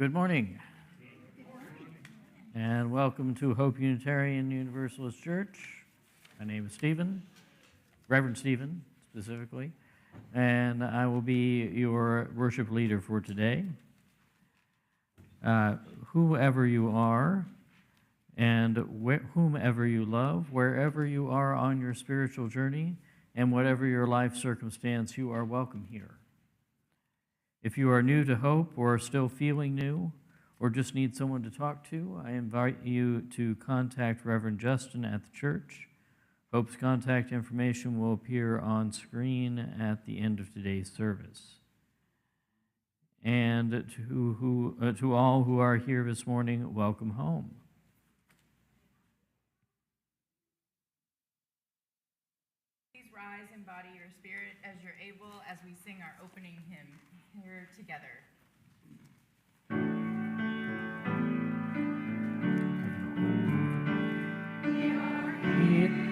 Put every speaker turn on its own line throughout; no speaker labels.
Good morning, and welcome to Hope Unitarian Universalist Church. My name is Stephen, Reverend Stephen specifically, and I will be your worship leader for today. Whoever you are and whomever you love, wherever you are on your spiritual journey, and whatever your life circumstance, you are welcome here. If you are new to Hope or still feeling new or just need someone to talk to, I invite you to contact Reverend Justin at the church. Hope's contact information will appear on screen at the end of today's service. And to all who are here this morning, welcome home.
Please rise and embody your spirit as you're able as we sing our opening hymn here together. We are here.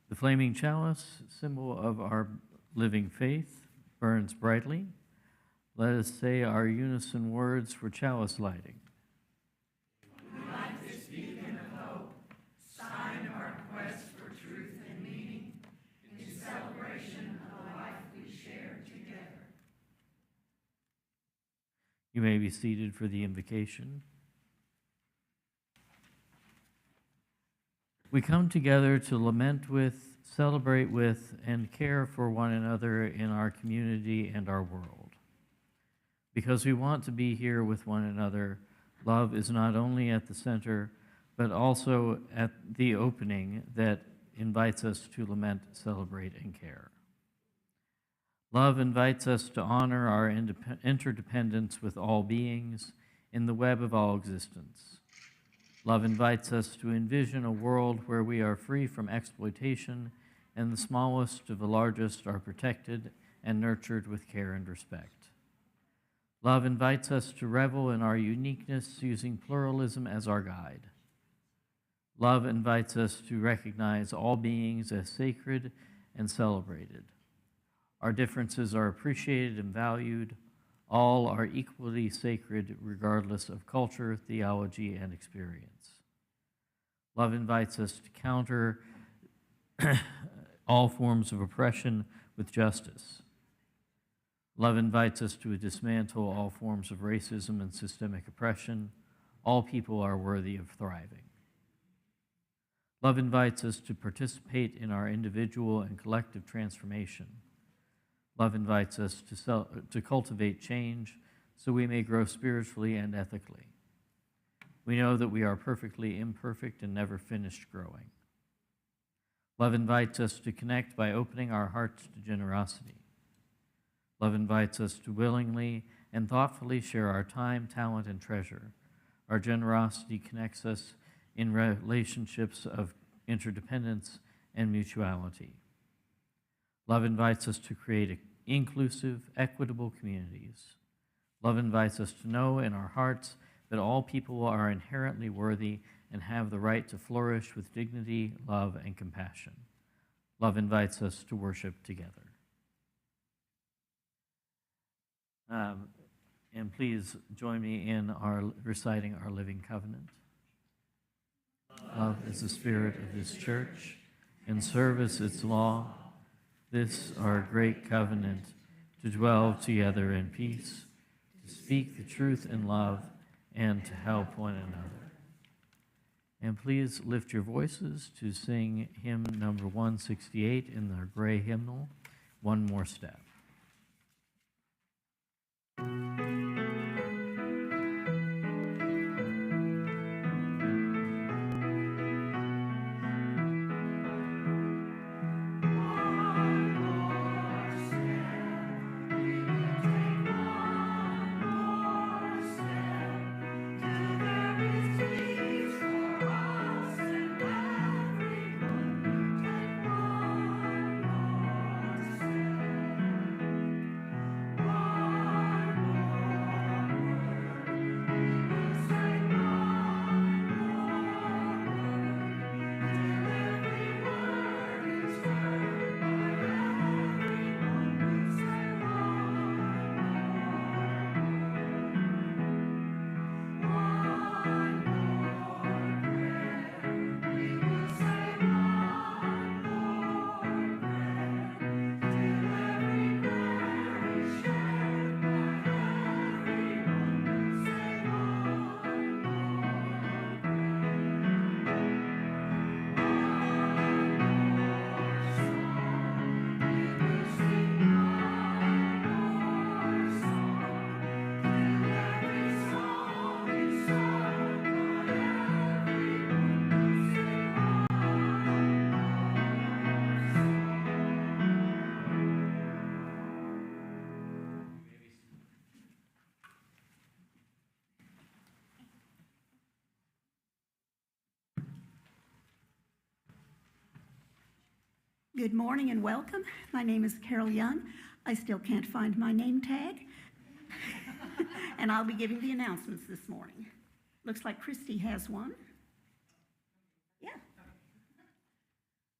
The flaming chalice, symbol of our living faith, burns brightly. Let us say our unison words for chalice lighting.
We light this beacon of hope, sign of our quest for truth and meaning, in celebration of the life we share together.
You may be seated for the invocation. We come together to lament with, celebrate with, and care for one another in our community and our world. Because we want to be here with one another, love is not only at the center, but also at the opening that invites us to lament, celebrate, and care. Love invites us to honor our interdependence with all beings in the web of all existence. Love invites us to envision a world where we are free from exploitation and the smallest of the largest are protected and nurtured with care and respect. Love invites us to revel in our uniqueness using pluralism as our guide. Love invites us to recognize all beings as sacred and celebrated. Our differences are appreciated and valued. All are equally sacred regardless of culture, theology, and experience. Love invites us to counter all forms of oppression with justice. Love invites us to dismantle all forms of racism and systemic oppression. All people are worthy of thriving. Love invites us to participate in our individual and collective transformation. Love invites us to cultivate change so we may grow spiritually and ethically. We know that we are perfectly imperfect and never finished growing. Love invites us to connect by opening our hearts to generosity. Love invites us to willingly and thoughtfully share our time, talent, and treasure. Our generosity connects us in relationships of interdependence and mutuality. Love invites us to create inclusive, equitable communities. Love invites us to know in our hearts that all people are inherently worthy and have the right to flourish with dignity, love, and compassion. Love invites us to worship together. And please join me in reciting our living covenant. Love is the spirit of this church, and service its law. This our great covenant, to dwell together in peace, to speak the truth in love, and to help one another. And please lift your voices to sing hymn number 168 in the gray hymnal. one more step.
Good morning and welcome. My name is Carol Young. I still can't find my name tag. And I'll be giving the announcements this morning. Looks like Christy has one. Yeah.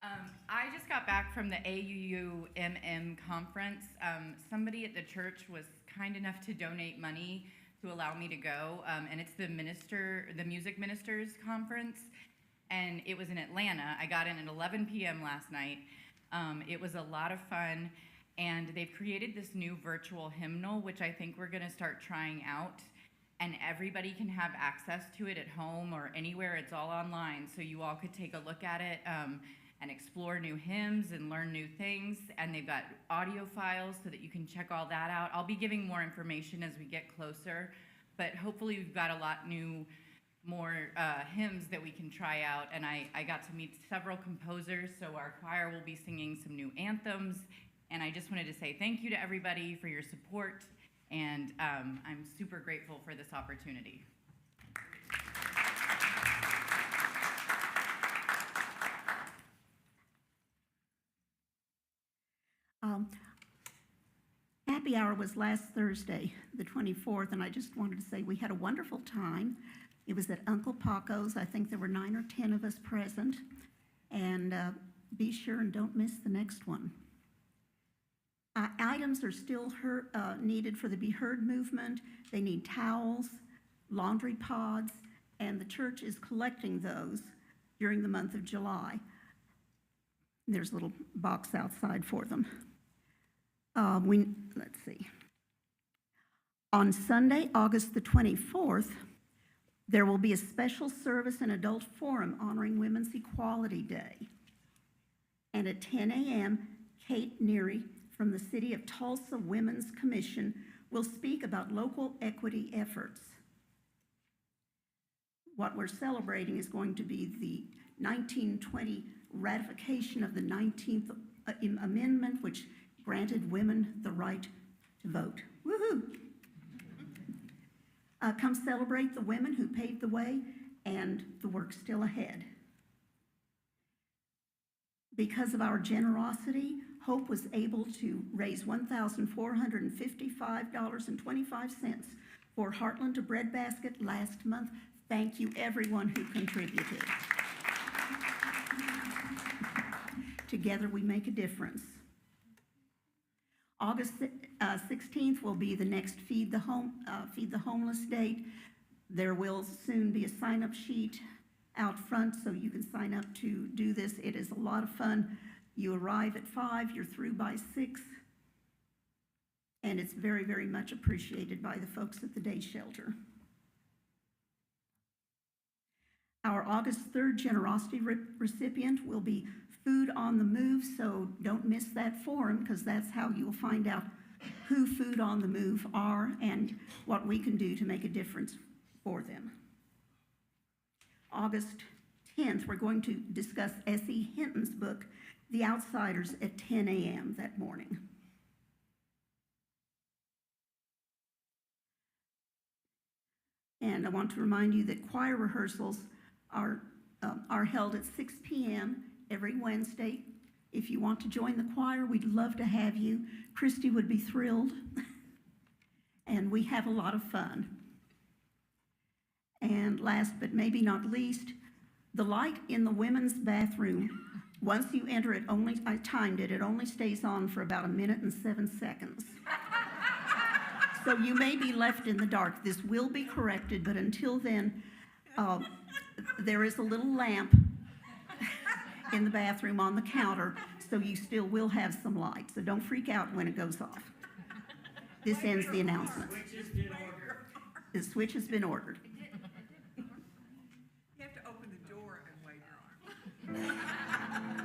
I just got back from the AUUMM conference. Somebody at the church was kind enough to donate money to allow me to go, and it's the Music Ministers Conference, and it was in Atlanta. I got in at 11 p.m. last night. It was a lot of fun, and they've created this new virtual hymnal, which I think we're gonna start trying out, and everybody can have access to it at home or anywhere. It's all online, so you all could take a look at it and explore new hymns and learn new things, and they've got audio files so that you can check all that out. I'll be giving more information as we get closer, but hopefully we've got a lot more hymns that we can try out, and I got to meet several composers, so our choir will be singing some new anthems, and I just wanted to say thank you to everybody for your support, and I'm super grateful for this opportunity.
Happy hour was last Thursday, the 24th, and I just wanted to say we had a wonderful time. It was at Uncle Paco's. I think there were 9 or 10 of us present. And be sure and don't miss the next one. Items are still needed for the Be Heard movement. They need towels, laundry pods, and the church is collecting those during the month of July. There's a little box outside for them. Let's see. On Sunday, August the 24th, there will be a special service and adult forum honoring Women's Equality Day. And at 10 a.m., Kate Neary from the City of Tulsa Women's Commission will speak about local equity efforts. What we're celebrating is going to be the 1920 ratification of the 19th Amendment, which granted women the right to vote. Woohoo! Come celebrate the women who paved the way and the work still ahead. Because of our generosity, Hope was able to raise $1,455.25 for Heartland to Breadbasket last month. Thank you, everyone who contributed. Together we make a difference. August 16th will be the next Feed the Homeless date. There will soon be a sign-up sheet out front so you can sign up to do this. It is a lot of fun. You arrive at 5, you're through by 6, and it's very, very much appreciated by the folks at the day shelter. Our August 3rd generosity recipient will be Food on the Move, so don't miss that forum because that's how you'll find out who Food on the Move are and what we can do to make a difference for them. August 10th, we're going to discuss S.E. Hinton's book, The Outsiders, at 10 a.m. that morning. And I want to remind you that choir rehearsals are held at 6 p.m. every Wednesday. If you want to join the choir, we'd love to have you. Christy would be thrilled. And we have a lot of fun. And last but maybe not least, the light in the women's bathroom, once you enter it, I timed it, it only stays on for about 1 minute and 7 seconds. So you may be left in the dark. This will be corrected, but until then, there is a little lamp in the bathroom on the counter, so you still will have some light. So don't freak out when it goes off. This ends the announcement. The switch has been ordered.
You have to open the door and wave your arm.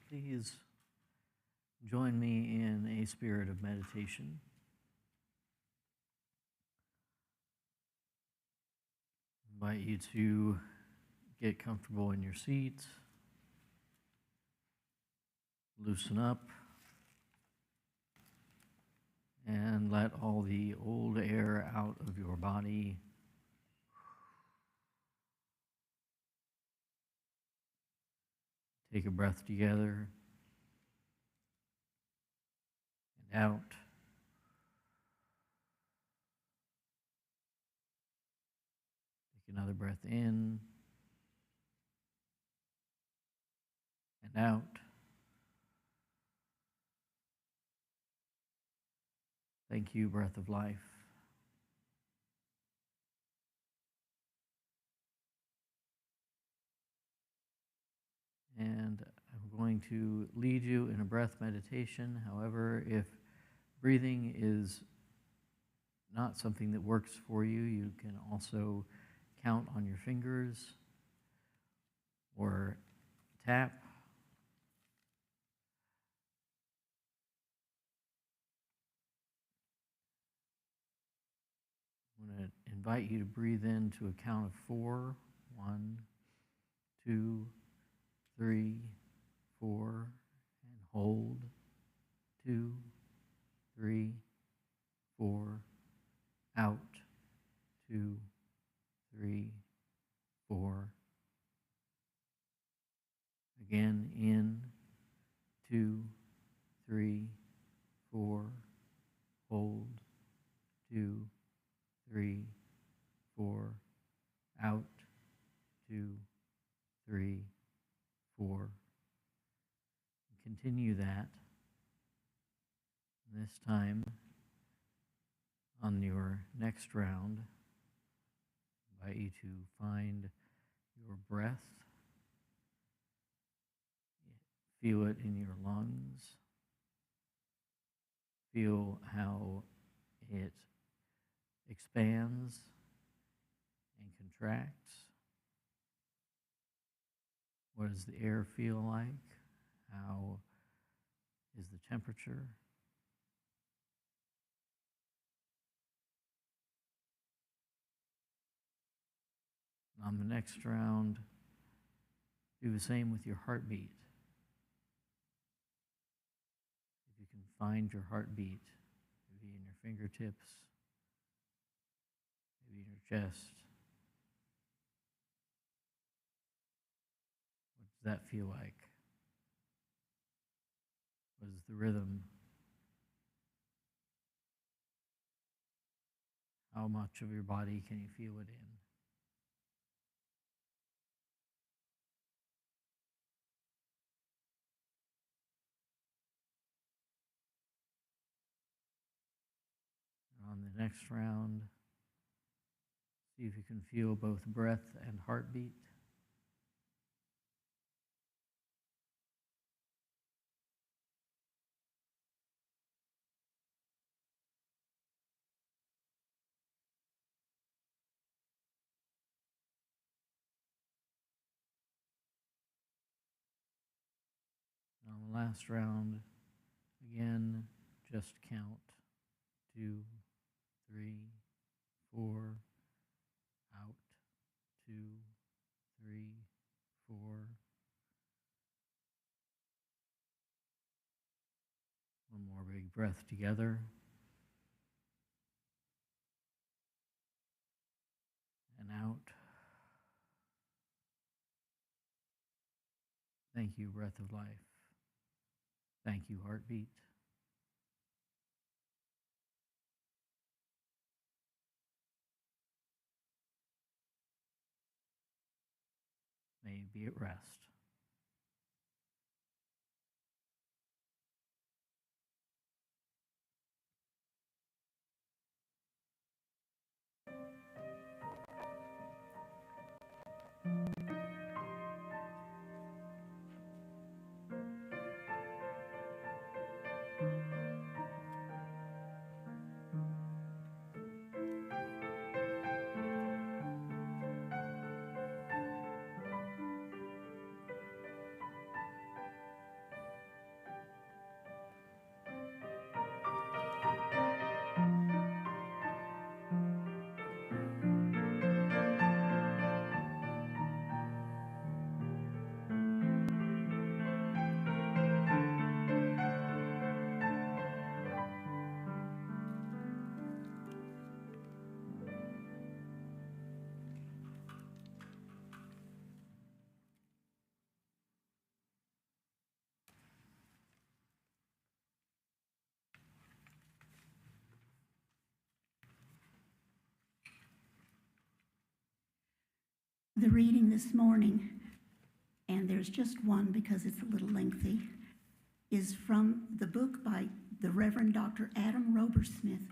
Please join me in a spirit of meditation. I invite you to get comfortable in your seats, loosen up, and let all the old air out of your body. Take a breath together and out. Take another breath in and out. Thank you, breath of life. And I'm going to lead you in a breath meditation. However, if breathing is not something that works for you, you can also count on your fingers or tap. I'm going to invite you to breathe in to a count of 4. 1, 2, 3, 4, and hold. 2, 3, 4, out. 2, 3, 4. Again, in. 2, 3, 4. Hold. 2, 3, 4. Out. 2, 3, 4. Continue that. This time, on your next round, I invite you to find your breath. Feel it in your lungs. Feel how it expands and contracts. contracts? What does the air feel like? How is the temperature? On the next round, do the same with your heartbeat. If you can find your heartbeat, maybe in your fingertips, maybe in your chest. What does that feel like? What is the rhythm? How much of your body can you feel it in? On the next round, see if you can feel both breath and heartbeat. On the last round, again, just count 2, 3, 4, out, 2, 3, 4. One more big breath together. And out. Thank you, breath of life. Thank you, heartbeat. May you be at rest.
The reading this morning, and there's just one because it's a little lengthy, is from the book by the Reverend Dr. Adam Robersmith,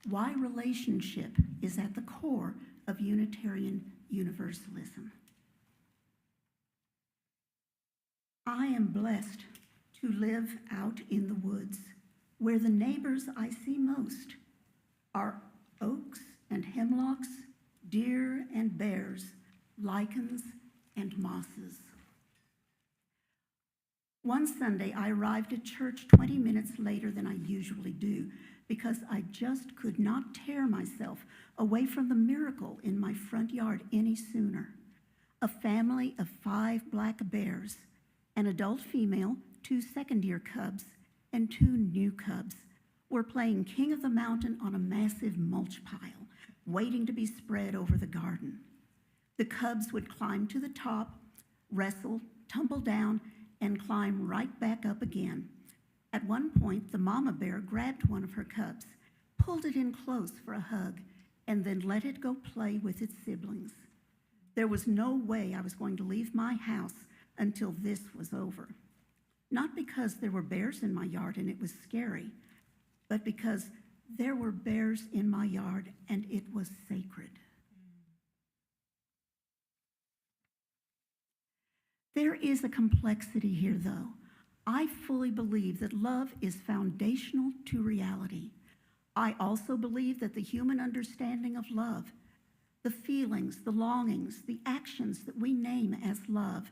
Why Relationship is at the Core of Unitarian Universalism. I am blessed to live out in the woods, where the neighbors I see most are oaks and hemlocks, deer and bears, lichens and mosses. One Sunday, I arrived at church 20 minutes later than I usually do because I just could not tear myself away from the miracle in my front yard any sooner. A family of 5 black bears, an adult female, 2 second-year cubs, and 2 new cubs were playing King of the Mountain on a massive mulch pile, waiting to be spread over the garden. The cubs would climb to the top, wrestle, tumble down, and climb right back up again. At one point, the mama bear grabbed one of her cubs, pulled it in close for a hug, and then let it go play with its siblings. There was no way I was going to leave my house until this was over. Not because there were bears in my yard and it was scary, but because there were bears in my yard and it was sacred. There is a complexity here, though. I fully believe that love is foundational to reality. I also believe that the human understanding of love The feelings, the longings, the actions that we name as love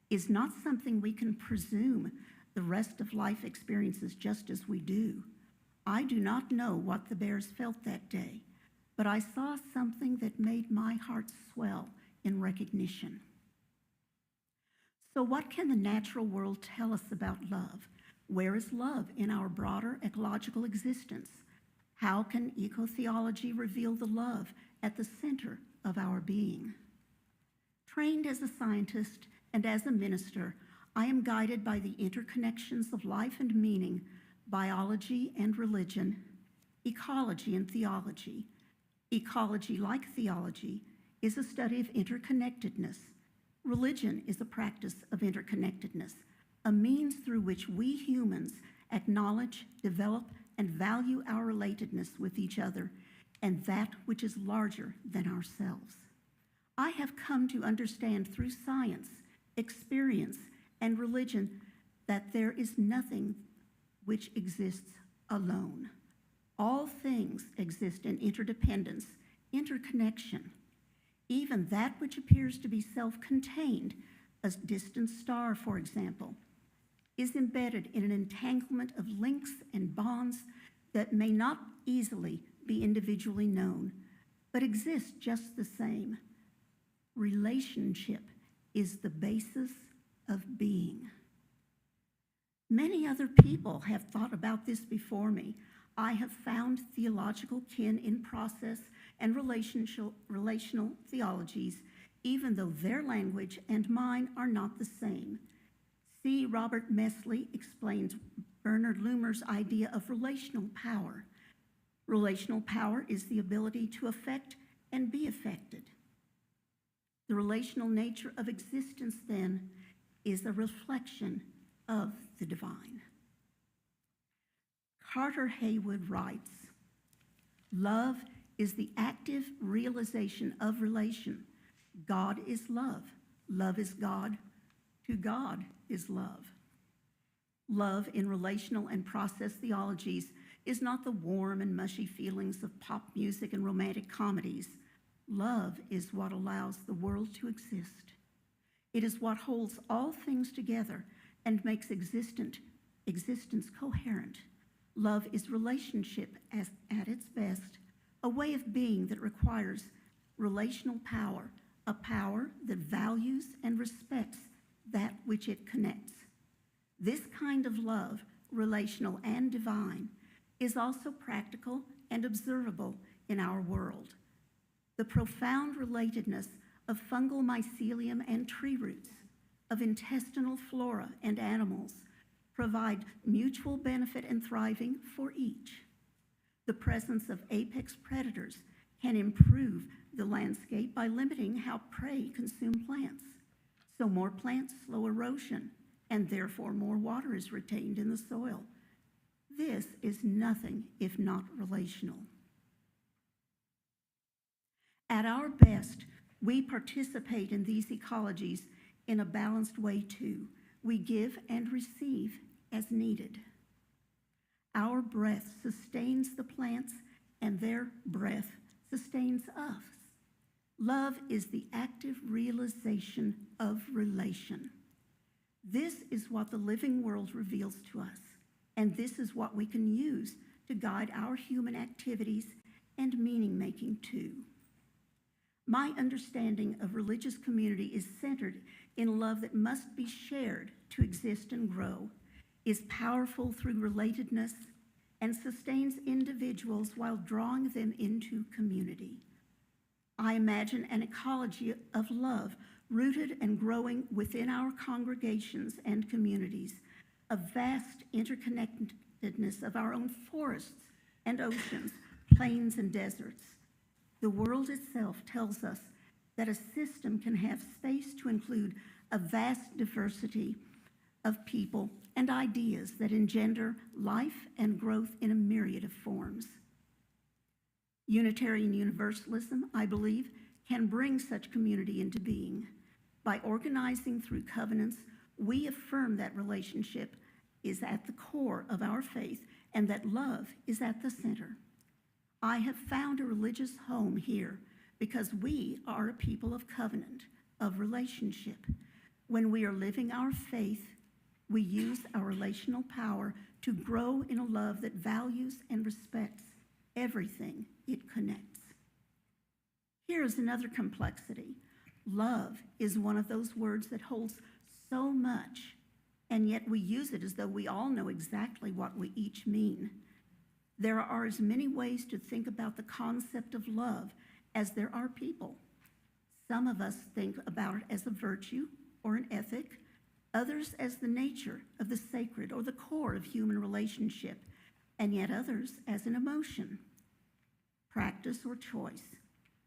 is not something we can presume the rest of life experiences just as we do. I do not know what the bears felt that day, but I saw something that made my heart swell in recognition. So what can the natural world tell us about love? Where is love in our broader ecological existence? How can ecotheology reveal the love at the center of our being? Trained as a scientist and as a minister, I am guided by the interconnections of life and meaning, biology and religion, ecology and theology. Ecology, like theology, is a study of interconnectedness. Religion is a practice of interconnectedness, a means through which we humans acknowledge, develop, and value our relatedness with each other and that which is larger than ourselves. I have come to understand through science, experience, and religion that there is nothing which exists alone. All things exist in interdependence, interconnection. Even that which appears to be self-contained, a distant star, for example, is embedded in an entanglement of links and bonds that may not easily be individually known, but exist just the same. Relationship is the basis of being. Many other people have thought about this before me. I have found theological kin in process and relational theologies, even though their language and mine are not the same. C. Robert Mesley explains Bernard Loomer's idea of relational power. Relational power is the ability to affect and be affected. The relational nature of existence, then, is a reflection of the divine. Carter Haywood writes, "Love is the active realization of relation. God is love. Love is God. To God is love." Love in relational and process theologies is not the warm and mushy feelings of pop music and romantic comedies. Love is what allows the world to exist. It is what holds all things together and makes existence coherent. Love is relationship at its best, a way of being that requires relational power, a power that values and respects that which it connects. This kind of love, relational and divine, is also practical and observable in our world. The profound relatedness of fungal mycelium and tree roots, of intestinal flora and animals, provide mutual benefit and thriving for each. The presence of apex predators can improve the landscape by limiting how prey consume plants. So more plants slow erosion, and therefore more water is retained in the soil. This is nothing if not relational. At our best, we participate in these ecologies in a balanced way too. We give and receive as needed. Our breath sustains the plants, and their breath sustains us. Love is the active realization of relation. This is what the living world reveals to us, and this is what we can use to guide our human activities and meaning-making too. My understanding of religious community is centered in love that must be shared to exist and grow, is powerful through relatedness, and sustains individuals while drawing them into community. I imagine an ecology of love rooted and growing within our congregations and communities, a vast interconnectedness of our own forests and oceans, plains and deserts. The world itself tells us that a system can have space to include a vast diversity of people and ideas that engender life and growth in a myriad of forms. Unitarian Universalism, I believe, can bring such community into being. By organizing through covenants, we affirm that relationship is at the core of our faith and that love is at the center. I have found a religious home here because we are a people of covenant, of relationship. When we are living our faith, we use our relational power to grow in a love that values and respects everything it connects. Here is another complexity. Love is one of those words that holds so much, and yet we use it as though we all know exactly what we each mean. There are as many ways to think about the concept of love as there are people. Some of us think about it as a virtue or an ethic, others as the nature of the sacred or the core of human relationship, and yet others as an emotion, practice, or choice.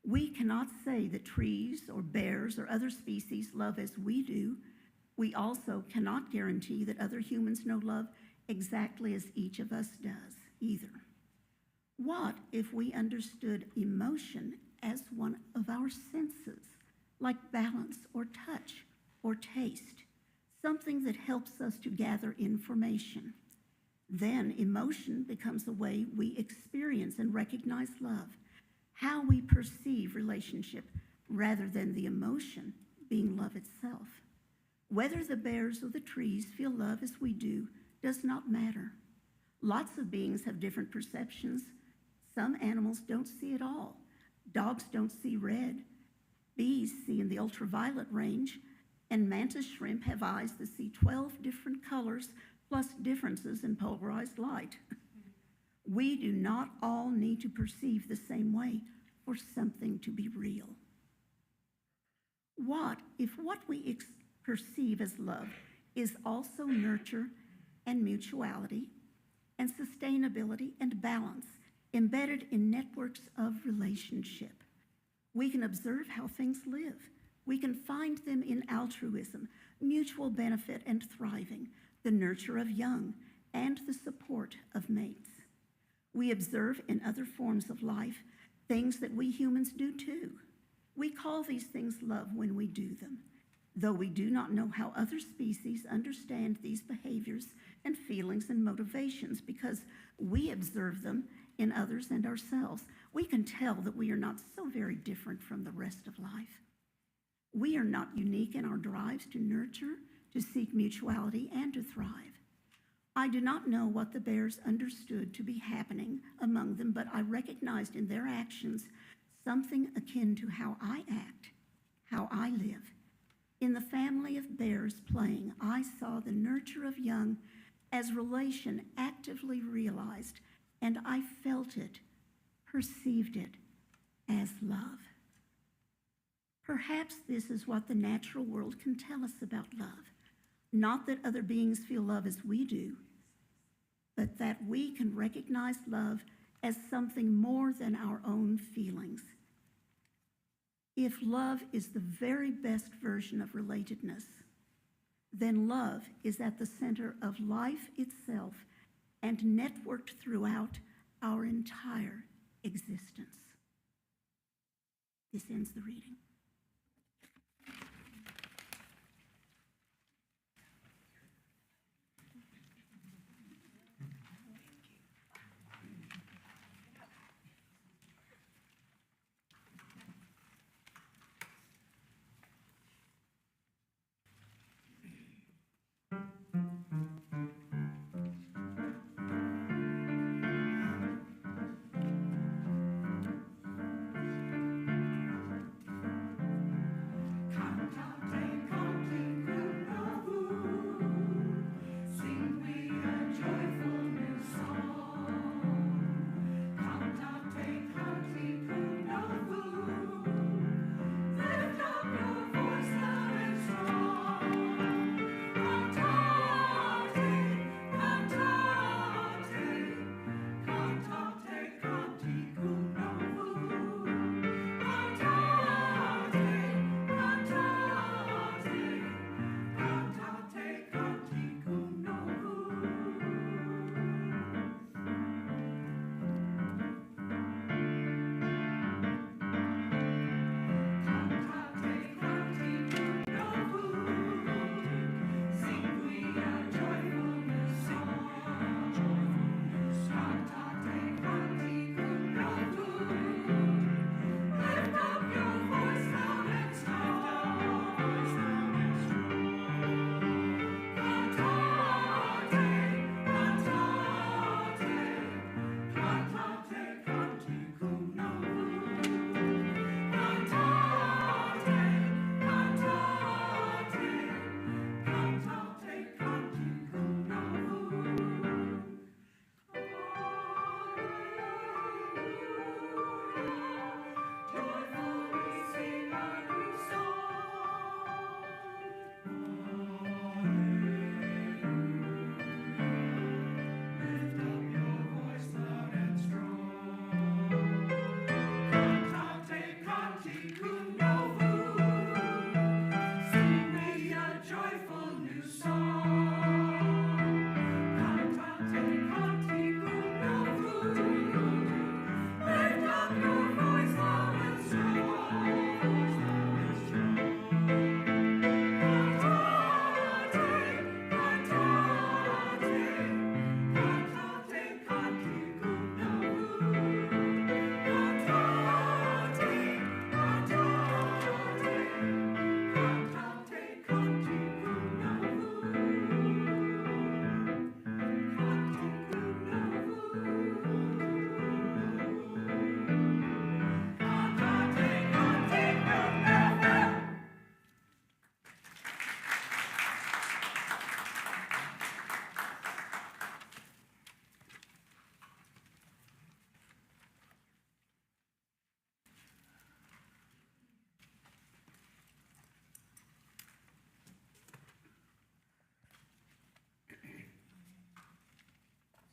We cannot say that trees or bears or other species love as we do. We also cannot guarantee that other humans know love exactly as each of us does either. What if we understood emotion as one of our senses, like balance or touch or taste, something that helps us to gather information? Then emotion becomes a way we experience and recognize love, how we perceive relationship rather than the emotion being love itself. Whether the bears or the trees feel love as we do does not matter. Lots of beings have different perceptions. Some animals don't see at all. Dogs don't see red. Bees see in the ultraviolet range, and mantis shrimp have eyes that see 12 different colors plus differences in polarized light. We do not all need to perceive the same way for something to be real. What if what we perceive as love is also nurture and mutuality and sustainability and balance embedded in networks of relationship? We can observe how things live. We can find them in altruism, mutual benefit and thriving, the nurture of young, and the support of mates. We observe in other forms of life things that we humans do too. We call these things love when we do them, though we do not know how other species understand these behaviors and feelings and motivations because we observe them in others and ourselves. We can tell that we are not so very different from the rest of life. We are not unique in our drives to nurture, to seek mutuality, and to thrive. I do not know what the bears understood to be happening among them, but I recognized in their actions something akin to how I act, how I live. In the family of bears playing, I saw the nurture of young as relation actively realized, and I felt it, perceived it as love. Perhaps this is what the natural world can tell us about love. Not that other beings feel love as we do, but that we can recognize love as something more than our own feelings. If love is the very best version of relatedness, then love is at the center of life itself and networked throughout our entire existence. This ends the reading.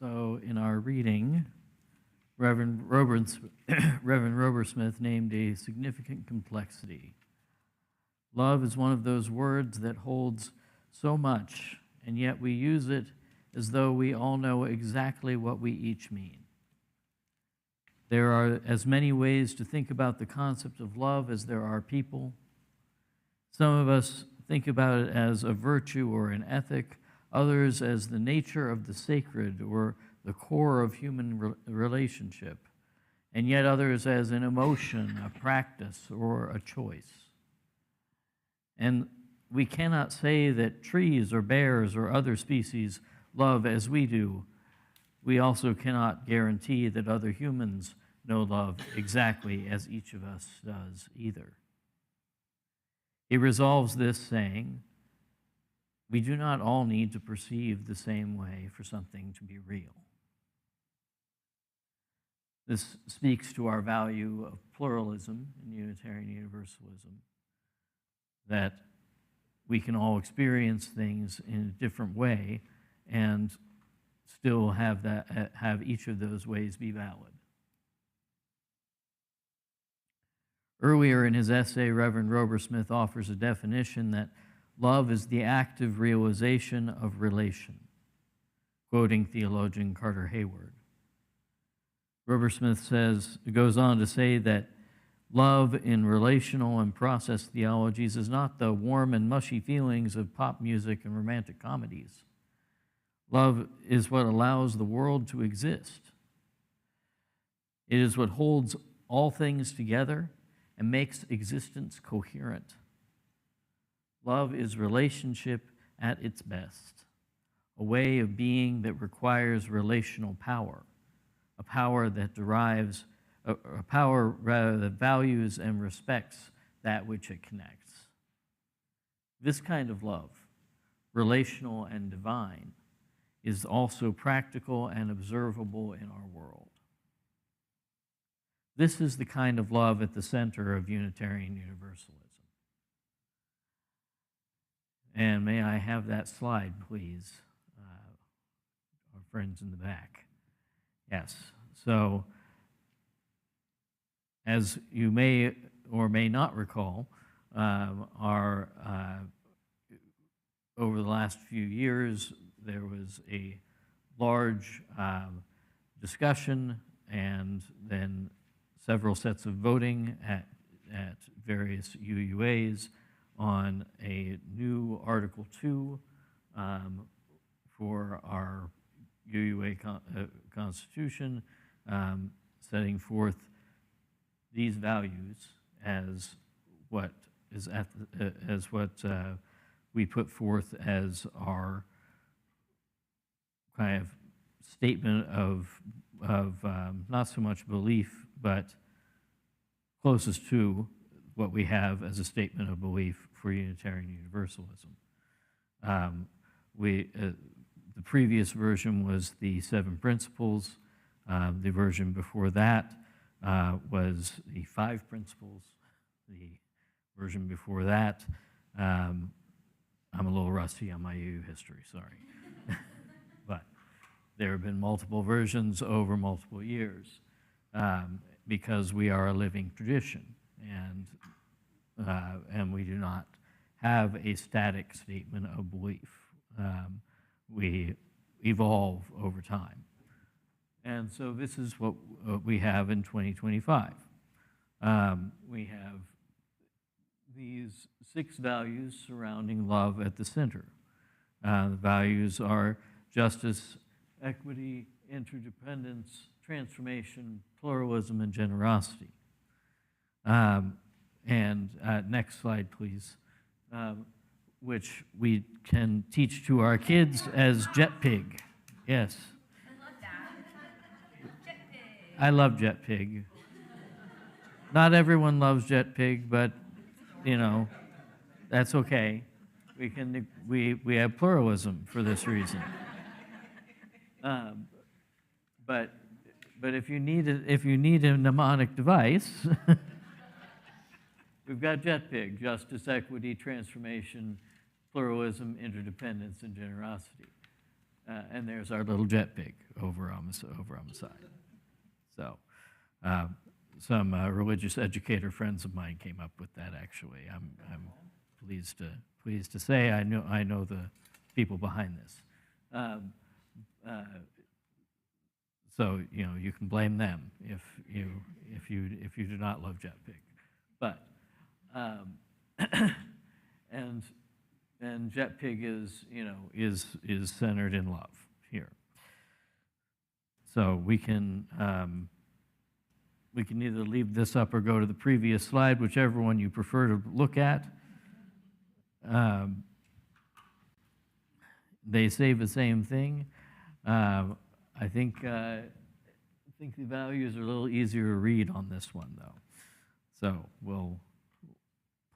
So in our reading, Reverend Robersmith named a significant complexity. Love is one of those words that holds so much, and yet we use it as though we all know exactly what we each mean. There are as many ways to think about the concept of love as there are people. Some of us think about it as a virtue or an ethic, others as the nature of the sacred or the core of human relationship, and yet others as an emotion, a practice, or a choice. And we cannot say that trees or bears or other species love as we do. We also cannot guarantee that other humans know love exactly as each of us does either. He resolves this saying, we do not all need to perceive the same way for something to be real. This speaks to our value of pluralism in Unitarian Universalism, that we can all experience things in a different way and still have each of those ways be valid. Earlier in his essay, Reverend Robersmith offers a definition that love is the active realization of relation, quoting theologian Carter Hayward. Robersmith goes on to say that love in relational and process theologies is not the warm and mushy feelings of pop music and romantic comedies. Love is what allows the world to exist. It is what holds all things together and makes existence coherent. Love is relationship at its best, a way of being that requires relational power, a power that derives, a power rather that values and respects that which it connects. This kind of love, relational and divine, is also practical and observable in our world. This is the kind of love at the center of Unitarian Universalism. And may I have that slide, please? Our friends in the back. Yes. So, as you may or may not recall, over the last few years, there was a large discussion and then several sets of voting at various UUAs on a new Article 2 for our UUA Constitution, setting forth these values as what is we put forth as our kind of statement of not so much belief, but closest to what we have as a statement of belief for Unitarian Universalism. The previous version was the 7 principles. The version before that was the 5 principles. The version before that, I'm a little rusty on my UU history, sorry. But there have been multiple versions over multiple years because we are a living tradition, and we do not have a static statement of belief. We evolve over time. And so this is what we have in 2025. We have these 6 values surrounding love at the center. The values are justice, equity, interdependence, transformation, pluralism, and generosity. Next slide, please. Which we can teach to our kids as Jet Pig. Yes.
I love that. Jet Pig.
I love Jet Pig. Not everyone loves Jet Pig, but you know, that's okay. We have pluralism for this reason. But if you need a mnemonic device, we've got Jet Pig: justice, equity, transformation, pluralism, interdependence, and generosity. And there's our little jet pig over on the side. So, some religious educator friends of mine came up with that. Actually, I'm pleased to say I know the people behind this. So you can blame them if you do not love jet pig, but and jet pig is centered in love here. So we can either leave this up or go to the previous slide, whichever one you prefer to look at. They say the same thing. I think the values are a little easier to read on this one, though. So we'll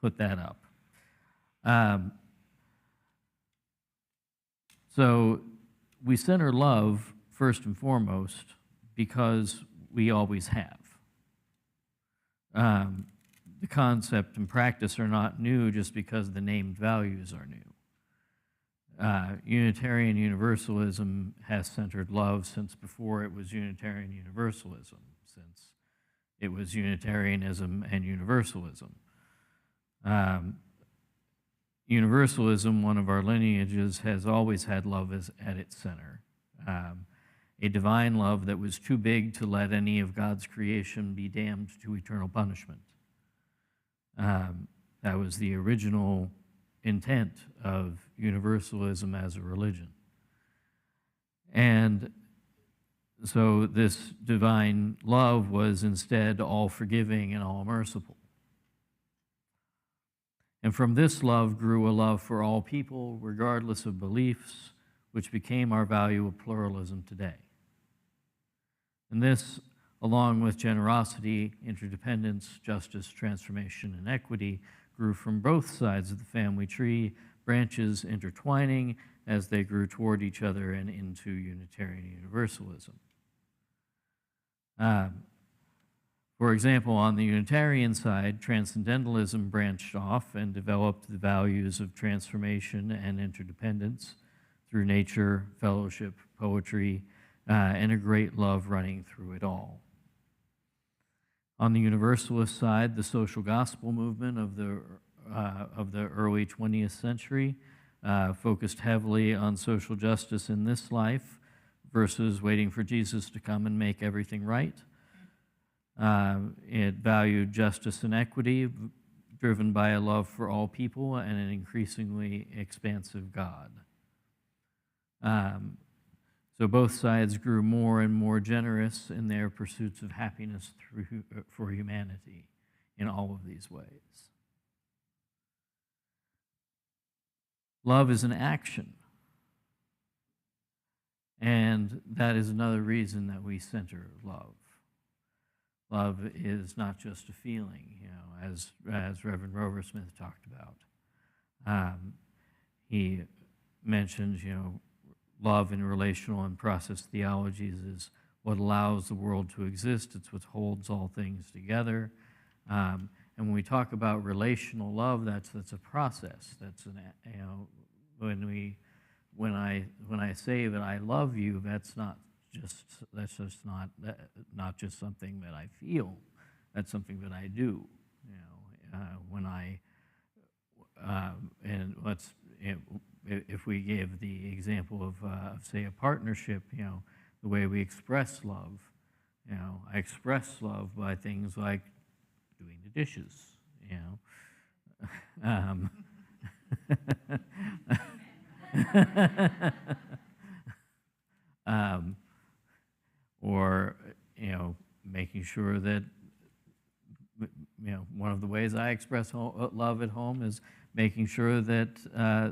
put that up. So we center love first and foremost because we always have. The concept and practice are not new just because the named values are new. Unitarian Universalism has centered love since before it was Unitarian Universalism, since it was Unitarianism and Universalism. Universalism, one of our lineages, has always had love at its center. A divine love that was too big to let any of God's creation be damned to eternal punishment. That was the original intent of Universalism as a religion. And so this divine love was instead all forgiving and all merciful. And from this love grew a love for all people, regardless of beliefs, which became our value of pluralism today. And this, along with generosity, interdependence, justice, transformation, and equity, grew from both sides of the family tree, branches intertwining as they grew toward each other and into Unitarian Universalism. For example, on the Unitarian side, transcendentalism branched off and developed the values of transformation and interdependence through nature, fellowship, poetry, and a great love running through it all. On the Universalist side, the social gospel movement of the early 20th century focused heavily on social justice in this life versus waiting for Jesus to come and make everything right. It valued justice and equity, driven by a love for all people and an increasingly expansive God. So both sides grew more and more generous in their pursuits of happiness for humanity in all of these ways. Love is an action. And that is another reason that we center love. Love is not just a feeling, as Reverend Rover Smith talked about. He mentioned, love in relational and process theologies is what allows the world to exist. It's what holds all things together. And when we talk about relational love, that's a process. That's when I say that I love you, that's not just something that I feel. That's something that I do. If we gave the example of say a partnership, the way we express love, I express love by things like doing the dishes, or making sure that one of the ways I express love at home is making sure that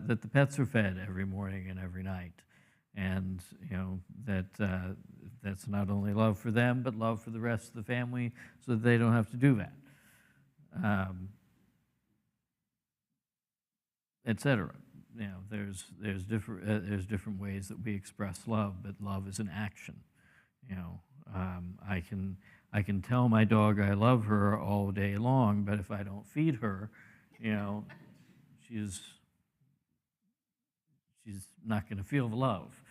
that the pets are fed every morning and every night, and that's not only love for them but love for the rest of the family, so that they don't have to do that, etc. There's different ways that we express love, but love is an action. I can tell my dog I love her all day long, but if I don't feed her, she's not going to feel the love.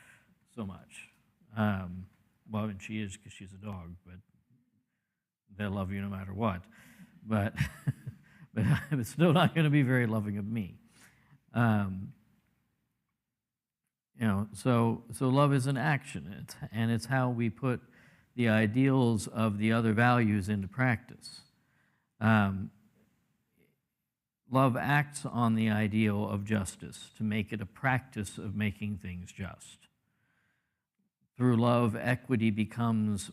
so much. Well, and she is because she's a dog, but they'll love you no matter what. But but it's still not going to be very loving of me. So love is an action, and it's how we put the ideals of the other values into practice. Love acts on the ideal of justice to make it a practice of making things just. Through love, equity becomes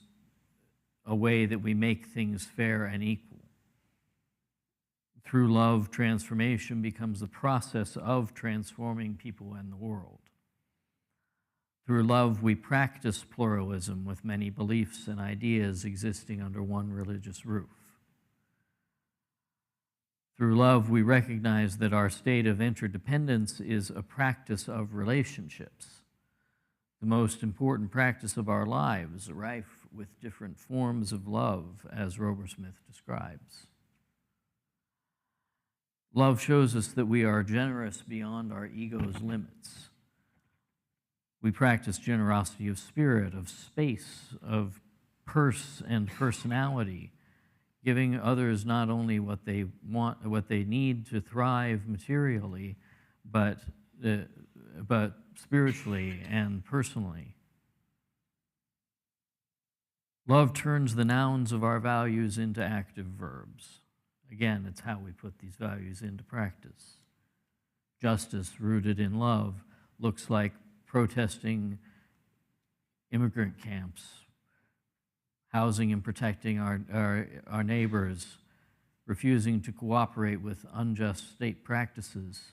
a way that we make things fair and equal. Through love, transformation becomes the process of transforming people and the world. Through love, we practice pluralism with many beliefs and ideas existing under one religious roof. Through love, we recognize that our state of interdependence is a practice of relationships, the most important practice of our lives, rife with different forms of love, as Robersmith describes. Love shows us that we are generous beyond our ego's limits. We practice generosity of spirit, of space, of purse and personality, giving others not only what they want, what they need to thrive materially, but spiritually and personally. Love turns the nouns of our values into active verbs. Again, it's how we put these values into practice. Justice rooted in love looks like protesting immigrant camps, housing and protecting our neighbors, refusing to cooperate with unjust state practices.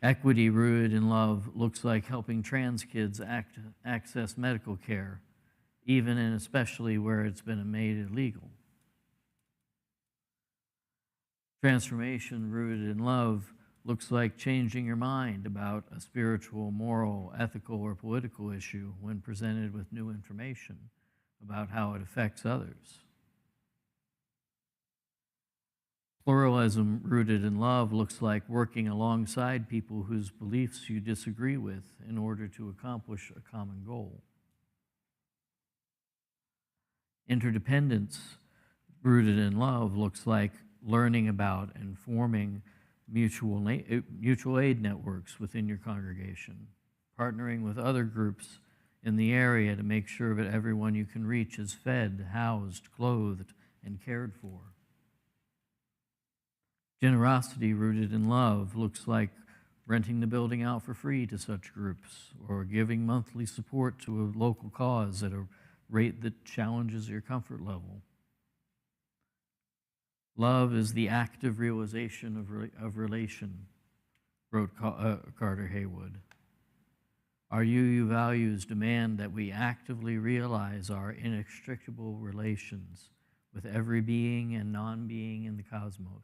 Equity rooted in love looks like helping trans kids access medical care, even and especially where it's been made illegal. Transformation rooted in love looks like changing your mind about a spiritual, moral, ethical, or political issue when presented with new information about how it affects others. Pluralism rooted in love looks like working alongside people whose beliefs you disagree with in order to accomplish a common goal. Interdependence rooted in love looks like learning about and forming mutual aid networks within your congregation, partnering with other groups in the area to make sure that everyone you can reach is fed, housed, clothed, and cared for. Generosity rooted in love looks like renting the building out for free to such groups, or giving monthly support to a local cause at a rate that challenges your comfort level. Love is the active realization of relation, wrote Carter Haywood. Our UU values demand that we actively realize our inextricable relations with every being and non-being in the cosmos.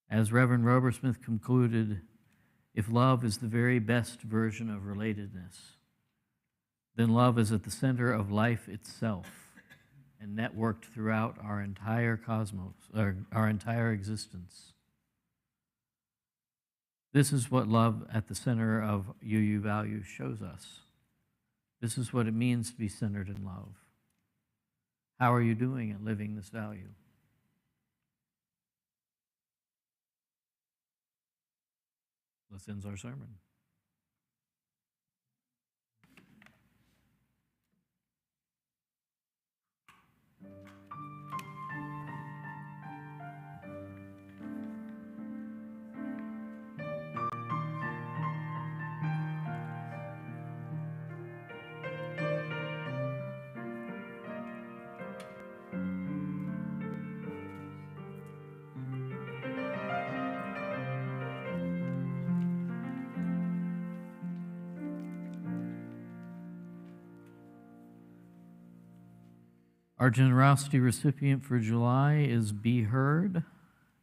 As Reverend Robersmith concluded, if love is the very best version of relatedness, then love is at the center of life itself and networked throughout our entire cosmos, our entire existence. This is what love at the center of UU values shows us. This is what it means to be centered in love. How are you doing at living this value? This ends our sermon. Our generosity recipient for July is Be Heard.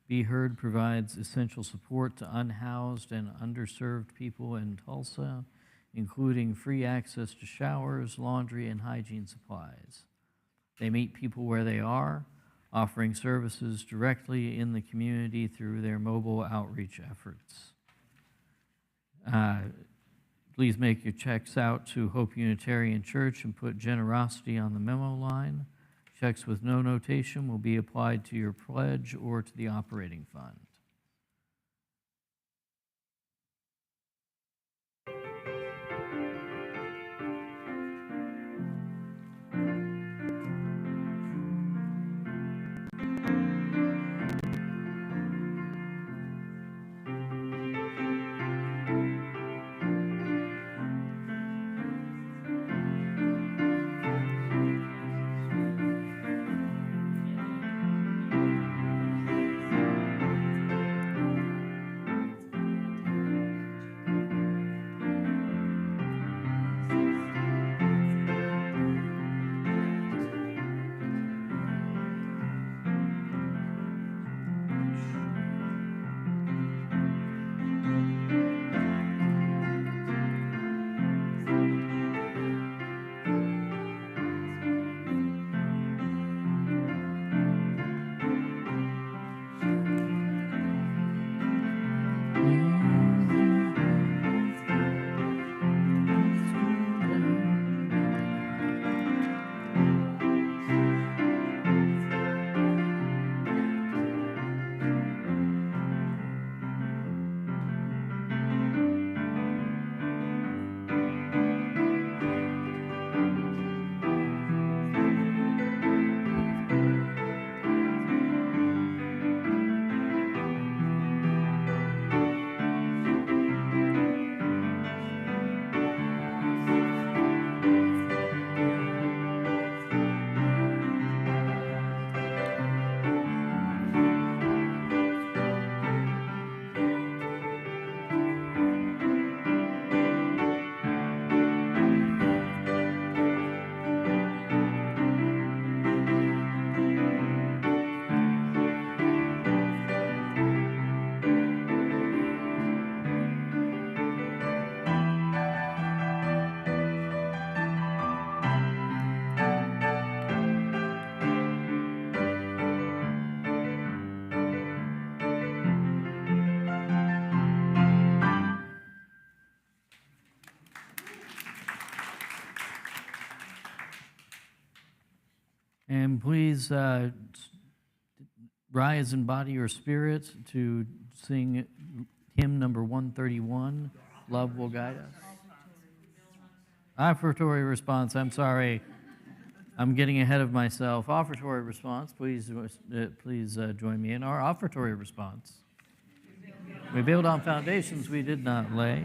Be Heard provides essential support to unhoused and underserved people in Tulsa, including free access to showers, laundry, and hygiene supplies. They meet people where they are, offering services directly in the community through their mobile outreach efforts. Please make your checks out to Hope Unitarian Church and put generosity on the memo line. Checks with no notation will be applied to your pledge or to the operating fund. And please rise in body or spirit to sing hymn number 131, Love Will Guide Us. Offertory response, I'm sorry. I'm getting ahead of myself. Offertory response, please join me in our offertory response. We build on foundations we did not lay.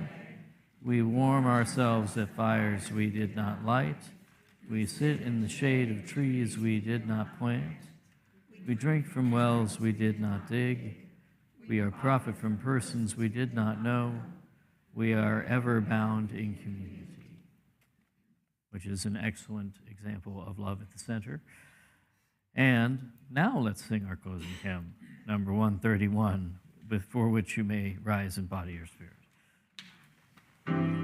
We warm ourselves at fires we did not light. We sit in the shade of trees we did not plant. We drink from wells we did not dig. We are profit from persons we did not know. We are ever bound in community, which is an excellent example of love at the center. And now let's sing our closing hymn, number 131, for which you may rise in body or spirit.
Thank you.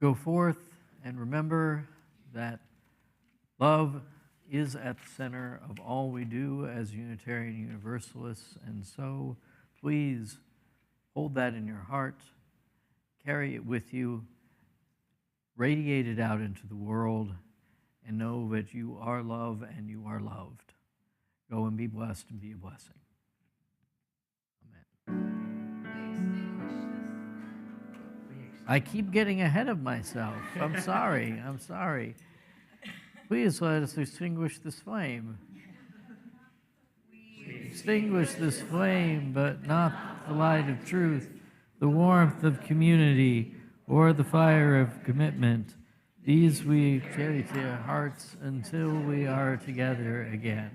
Go forth and remember that love is at the center of all we do as Unitarian Universalists, and so please hold that in your heart, carry it with you, radiate it out into the world, and know that you are love and you are loved. Go and be blessed and be a blessing. I keep getting ahead of myself. I'm sorry. I'm sorry. Please let us extinguish this flame. Extinguish this flame, but not the light of truth, the warmth of community, or the fire of commitment. These we carry to our hearts until we are together again.